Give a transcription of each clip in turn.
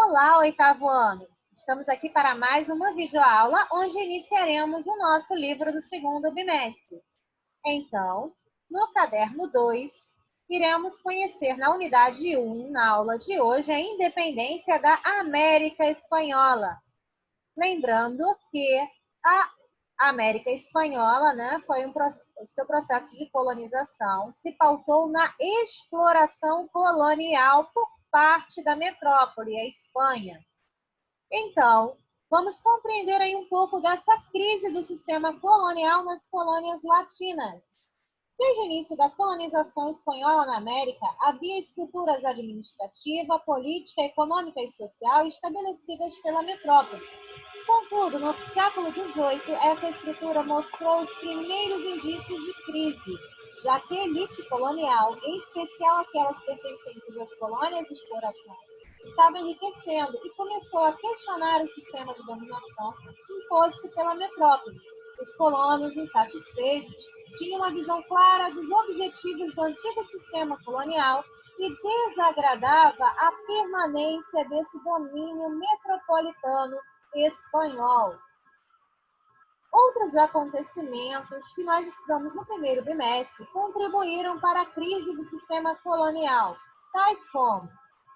Olá, oitavo ano! Estamos aqui para mais uma videoaula, onde iniciaremos o nosso livro do segundo bimestre. Então, no caderno 2, iremos conhecer na unidade 1, na aula de hoje, a independência da América Espanhola. Lembrando que a América Espanhola, o seu processo de colonização se pautou na exploração colonial por parte da metrópole, a Espanha. Então, vamos compreender aí um pouco dessa crise do sistema colonial nas colônias latinas. Desde o início da colonização espanhola na América, havia estruturas administrativa, política, econômica e social estabelecidas pela metrópole. Contudo, no século XVIII, essa estrutura mostrou os primeiros indícios de crise, já que a elite colonial, em especial aquelas pertencentes às colônias de exploração, estava enriquecendo e começou a questionar o sistema de dominação imposto pela metrópole. Os colonos, insatisfeitos, tinham uma visão clara dos objetivos do antigo sistema colonial e desagradava a permanência desse domínio metropolitano espanhol. Outros acontecimentos que nós estudamos no primeiro bimestre contribuíram para a crise do sistema colonial, tais como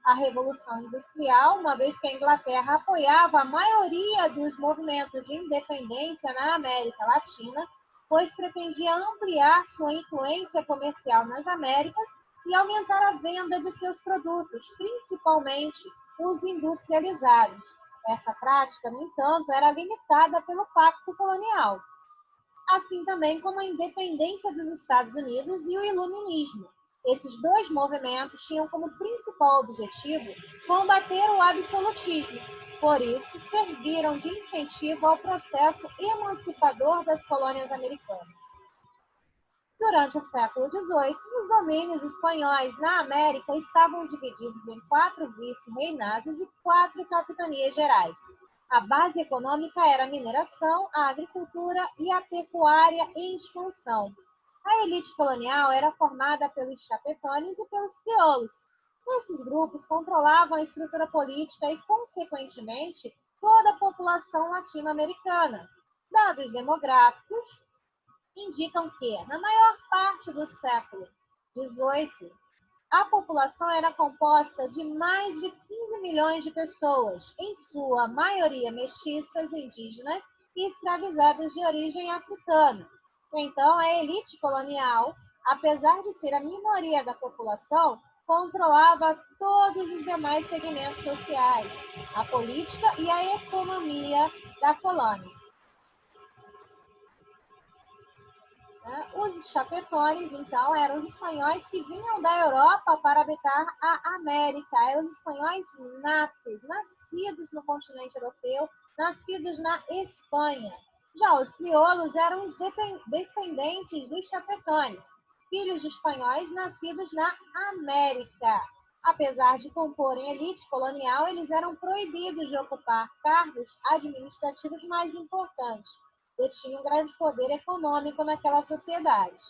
a Revolução Industrial, uma vez que a Inglaterra apoiava a maioria dos movimentos de independência na América Latina, pois pretendia ampliar sua influência comercial nas Américas e aumentar a venda de seus produtos, principalmente os industrializados. Essa prática, no entanto, era limitada pelo Pacto Colonial, assim também como a independência dos Estados Unidos e o Iluminismo. Esses dois movimentos tinham como principal objetivo combater o absolutismo, por isso serviram de incentivo ao processo emancipador das colônias americanas. Durante o século XVIII, os domínios espanhóis na América estavam divididos em 4 vice-reinados e 4 capitanias gerais. A base econômica era a mineração, a agricultura e a pecuária em expansão. A elite colonial era formada pelos chapetones e pelos crioulos. Esses grupos controlavam a estrutura política e, consequentemente, toda a população latino-americana. Dados demográficos indicam que, na maior parte do século XVIII, a população era composta de mais de 15 milhões de pessoas, em sua maioria mestiças, indígenas e escravizadas de origem africana. Então, a elite colonial, apesar de ser a minoria da população, controlava todos os demais segmentos sociais, a política e a economia da colônia. Os chapetones, então, eram os espanhóis que vinham da Europa para habitar a América. Eram os espanhóis natos, nascidos no continente europeu, nascidos na Espanha. Já os crioulos eram os descendentes dos chapetones, filhos de espanhóis nascidos na América. Apesar de comporem elite colonial, eles eram proibidos de ocupar cargos administrativos mais importantes. Detinham um grande poder econômico naquela sociedade.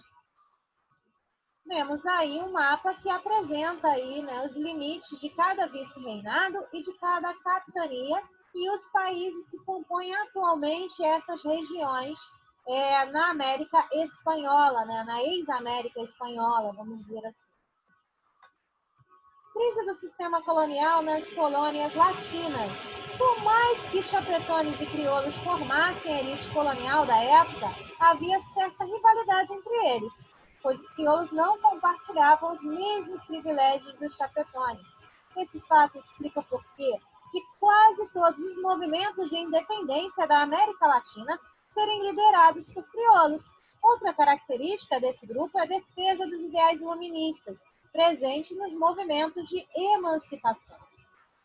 Vemos aí um mapa que apresenta aí, os limites de cada vice-reinado e de cada capitania e os países que compõem atualmente essas regiões na América Espanhola, na ex-América Espanhola, vamos dizer assim. Crise do sistema colonial nas colônias latinas. Por mais que chapetones e crioulos formassem a elite colonial da época, havia certa rivalidade entre eles, pois os crioulos não compartilhavam os mesmos privilégios dos chapetones. Esse fato explica o porquê de quase todos os movimentos de independência da América Latina serem liderados por crioulos. Outra característica desse grupo é a defesa dos ideais iluministas, presente nos movimentos de emancipação.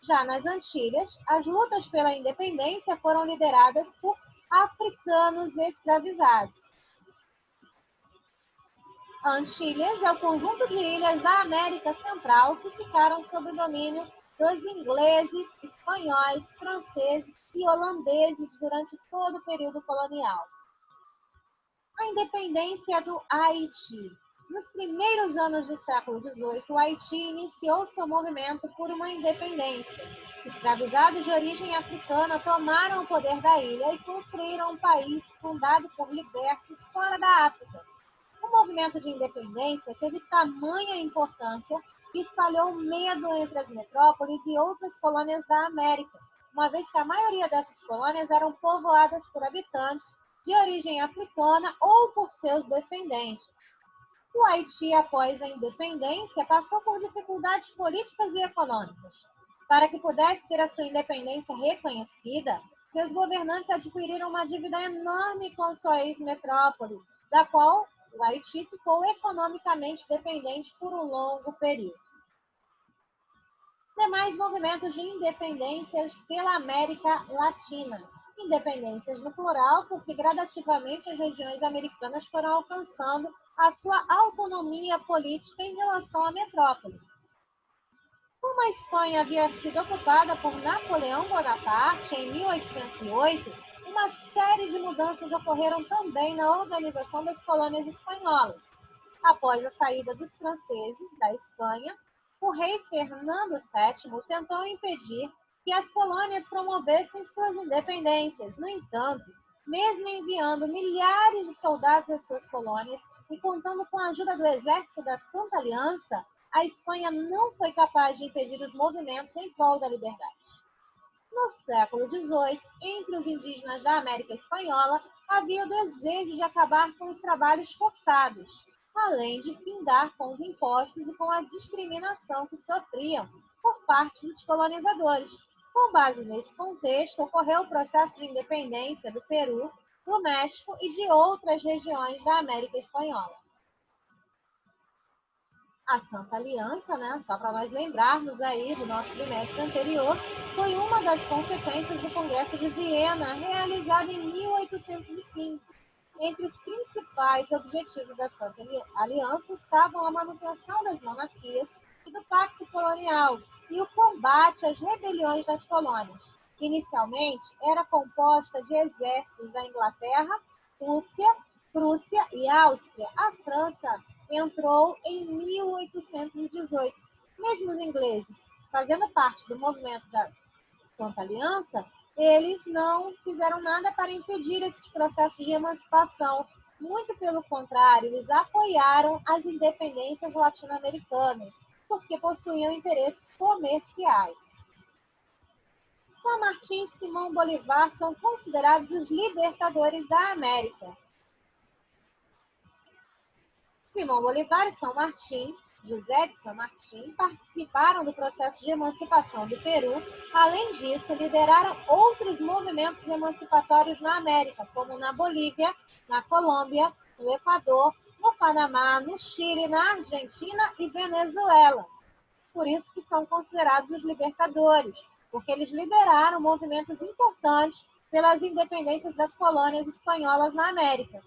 Já nas Antilhas, as lutas pela independência foram lideradas por africanos escravizados. Antilhas é o conjunto de ilhas da América Central que ficaram sob o domínio dos ingleses, espanhóis, franceses e holandeses durante todo o período colonial. A independência do Haiti. Nos primeiros anos do século XVIII, o Haiti iniciou seu movimento por uma independência. Escravizados de origem africana tomaram o poder da ilha e construíram um país fundado por libertos fora da África. O movimento de independência teve tamanha importância que espalhou medo entre as metrópoles e outras colônias da América, uma vez que a maioria dessas colônias eram povoadas por habitantes de origem africana ou por seus descendentes. O Haiti, após a independência, passou por dificuldades políticas e econômicas. Para que pudesse ter a sua independência reconhecida, seus governantes adquiriram uma dívida enorme com sua ex-metrópole, da qual o Haiti ficou economicamente dependente por um longo período. Demais movimentos de independências pela América Latina. Independências no plural, porque gradativamente as regiões americanas foram alcançando a sua autonomia política em relação à metrópole. Como a Espanha havia sido ocupada por Napoleão Bonaparte em 1808, uma série de mudanças ocorreram também na organização das colônias espanholas. Após a saída dos franceses da Espanha, o rei Fernando VII tentou impedir que as colônias promovessem suas independências. No entanto, mesmo enviando milhares de soldados às suas colônias e contando com a ajuda do exército da Santa Aliança, a Espanha não foi capaz de impedir os movimentos em prol da liberdade. No século XVIII, entre os indígenas da América Espanhola, havia o desejo de acabar com os trabalhos forçados, além de findar com os impostos e com a discriminação que sofriam por parte dos colonizadores. Com base nesse contexto, ocorreu o processo de independência do Peru, do México e de outras regiões da América Espanhola. A Santa Aliança, só para nós lembrarmos aí do nosso trimestre anterior, foi uma das consequências do Congresso de Viena, realizado em 1815. Entre os principais objetivos da Santa Aliança estavam a manutenção das monarquias e do pacto colonial e o combate às rebeliões das colônias. Inicialmente, era composta de exércitos da Inglaterra, Rússia, Prússia e Áustria. A França entrou em 1818. Mesmo os ingleses, fazendo parte do movimento da Santa Aliança, eles não fizeram nada para impedir esses processos de emancipação. Muito pelo contrário, eles apoiaram as independências latino-americanas, porque possuíam interesses comerciais. San Martín e Simão Bolívar são considerados os libertadores da América. Simão Bolívar e San Martín, José de San Martín, participaram do processo de emancipação do Peru. Além disso, lideraram outros movimentos emancipatórios na América, como na Bolívia, na Colômbia, no Equador, no Panamá, no Chile, na Argentina e Venezuela. Por isso que são considerados os libertadores, porque eles lideraram movimentos importantes pelas independências das colônias espanholas na América.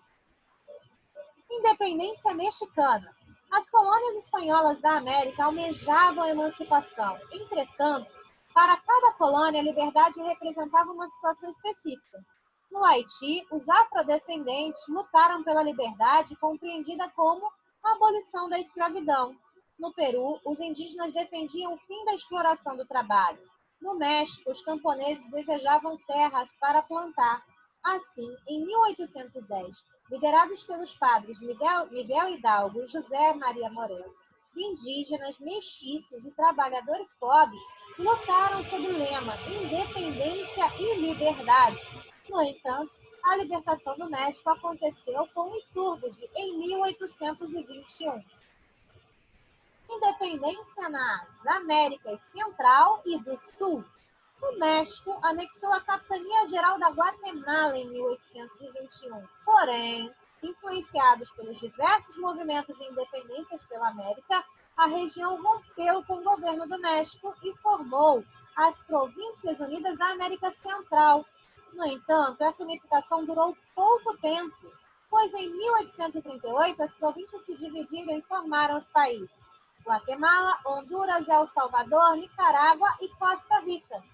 Independência mexicana. As colônias espanholas da América almejavam a emancipação. Entretanto, para cada colônia, a liberdade representava uma situação específica. No Haiti, os afrodescendentes lutaram pela liberdade, compreendida como a abolição da escravidão. No Peru, os indígenas defendiam o fim da exploração do trabalho. No México, os camponeses desejavam terras para plantar. Assim, em 1810, liderados pelos padres Miguel Hidalgo e José Maria Morelos, indígenas, mestiços e trabalhadores pobres lutaram sob o lema Independência e Liberdade. No entanto, a libertação do México aconteceu com Iturbide em 1821. Independência nas Américas Central e do Sul. O México anexou a Capitania-Geral da Guatemala em 1821. Porém, influenciados pelos diversos movimentos de independências pela América, a região rompeu com o governo do México e formou as Províncias Unidas da América Central. No entanto, essa unificação durou pouco tempo, pois em 1838 as províncias se dividiram e formaram os países Guatemala, Honduras, El Salvador, Nicarágua e Costa Rica.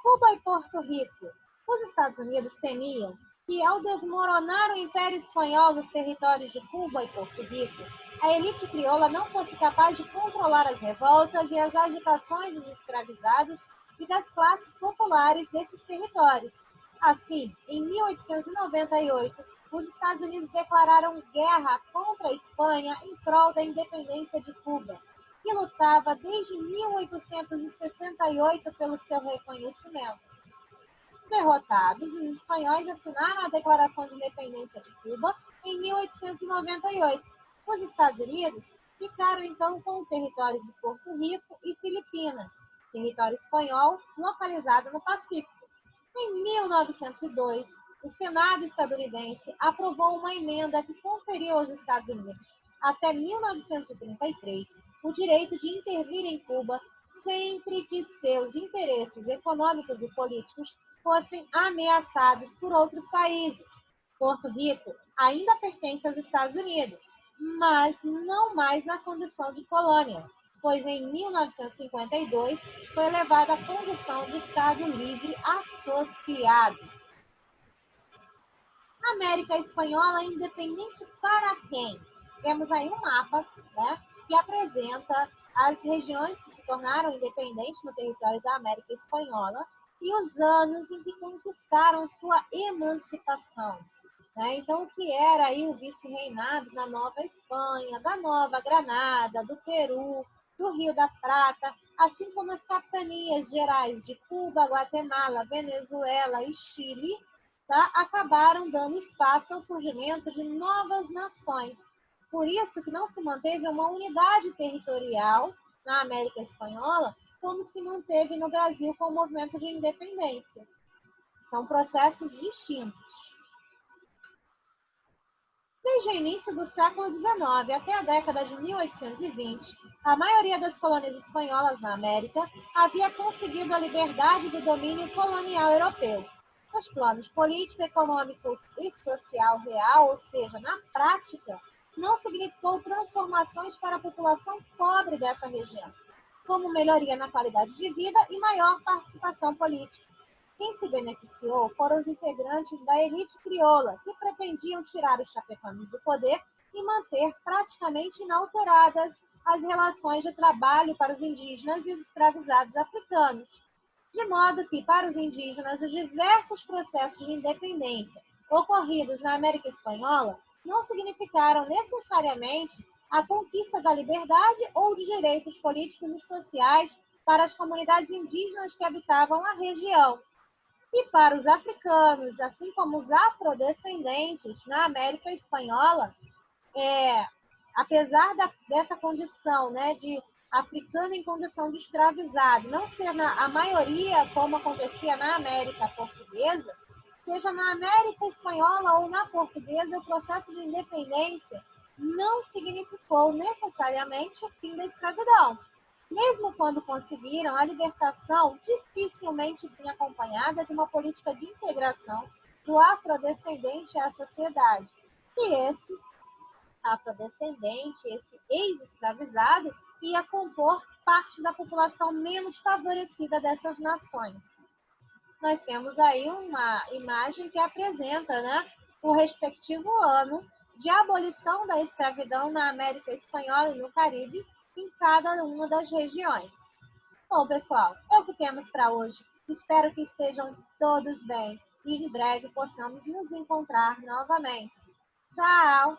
Cuba e Porto Rico. Os Estados Unidos temiam que, ao desmoronar o Império Espanhol nos territórios de Cuba e Porto Rico, a elite crioula não fosse capaz de controlar as revoltas e as agitações dos escravizados e das classes populares desses territórios. Assim, em 1898, os Estados Unidos declararam guerra contra a Espanha em prol da independência de Cuba, que lutava desde 1868 pelo seu reconhecimento. Derrotados, os espanhóis assinaram a Declaração de Independência de Cuba em 1898. Os Estados Unidos ficaram então com o território de Porto Rico e Filipinas, território espanhol localizado no Pacífico. Em 1902, o Senado estadunidense aprovou uma emenda que conferiu aos Estados Unidos, até 1933, o direito de intervir em Cuba sempre que seus interesses econômicos e políticos fossem ameaçados por outros países. Porto Rico ainda pertence aos Estados Unidos, mas não mais na condição de colônia, pois em 1952 foi elevada à condição de Estado livre associado. América Espanhola independente para quem? Vemos aí um mapa, né, que apresenta as regiões que se tornaram independentes no território da América Espanhola e os anos em que conquistaram sua emancipação. Né? Então, o que era aí o vice-reinado da Nova Espanha, da Nova Granada, do Peru, do Rio da Prata, assim como as capitanias gerais de Cuba, Guatemala, Venezuela e Chile, tá? Acabaram dando espaço ao surgimento de novas nações. Por isso que não se manteve uma unidade territorial na América Espanhola, como se manteve no Brasil com o movimento de independência. São processos distintos. Desde o início do século XIX até a década de 1820, a maioria das colônias espanholas na América havia conseguido a liberdade do domínio colonial europeu. Nos planos político, econômico e social real, ou seja, na prática, não significou transformações para a população pobre dessa região, como melhoria na qualidade de vida e maior participação política. Quem se beneficiou foram os integrantes da elite crioula, que pretendiam tirar os chapecoenses do poder e manter praticamente inalteradas as relações de trabalho para os indígenas e os escravizados africanos. De modo que, para os indígenas, os diversos processos de independência ocorridos na América Espanhola não significaram necessariamente a conquista da liberdade ou de direitos políticos e sociais para as comunidades indígenas que habitavam a região. E para os africanos, assim como os afrodescendentes na América Espanhola, apesar dessa condição, né, de africano em condição de escravizado, não ser a maioria como acontecia na América Portuguesa, seja na América Espanhola ou na Portuguesa, o processo de independência não significou necessariamente o fim da escravidão. Mesmo quando conseguiram, a libertação dificilmente vinha acompanhada de uma política de integração do afrodescendente à sociedade. E esse afrodescendente, esse ex-escravizado, ia compor parte da população menos favorecida dessas nações. Nós temos aí uma imagem que apresenta, né, o respectivo ano de abolição da escravidão na América Espanhola e no Caribe, em cada uma das regiões. Bom, pessoal, é o que temos para hoje. Espero que estejam todos bem e em breve possamos nos encontrar novamente. Tchau!